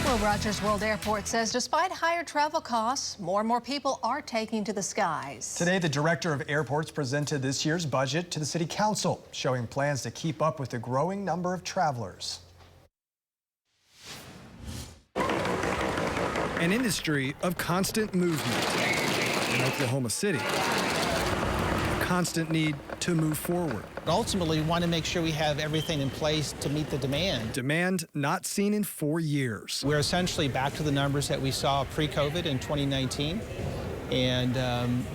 Well, Rogers World Airport says despite higher travel costs, more and more people are taking to the skies. Today, the director of airports presented this year's budget to the city council, showing plans to keep up with the growing number of travelers. An industry of constant movement in Oklahoma City. A constant need to move forward. Ultimately, we want to make sure we have everything in place to meet the demand. Demand not seen in 4 years. We're essentially back to the numbers that we saw pre-COVID in 2019, and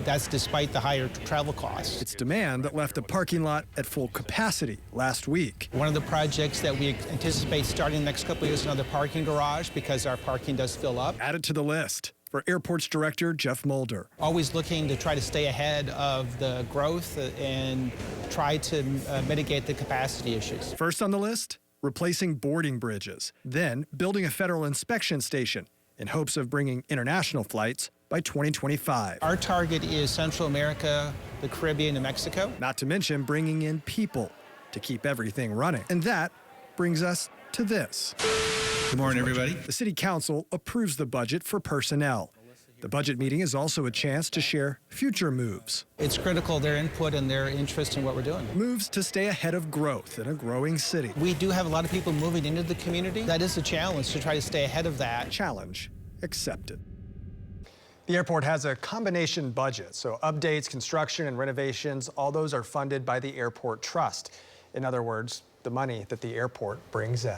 that's despite the higher travel costs. It's demand that left the parking lot at full capacity last week. One of the projects that we anticipate starting the next couple of years is another parking garage because our parking does fill up. Added to the list for Airports Director Jeff Mulder. Always looking to try to stay ahead of the growth and try to mitigate the capacity issues. First on the list, replacing boarding bridges, then building a federal inspection station in hopes of bringing international flights by 2025. Our target is Central America, the Caribbean, and Mexico. Not to mention bringing in people to keep everything running. And that brings us to this. Good morning, everybody. The City Council approves the budget for personnel. The budget meeting is also a chance to share future moves. It's critical, their input and their interest in what we're doing. Moves to stay ahead of growth in a growing city. We do have a lot of people moving into the community. That is a challenge to try to stay ahead of that. Challenge accepted. The airport has a combination budget, so updates, construction, and renovations, all those are funded by the Airport Trust. In other words, the money that the airport brings in.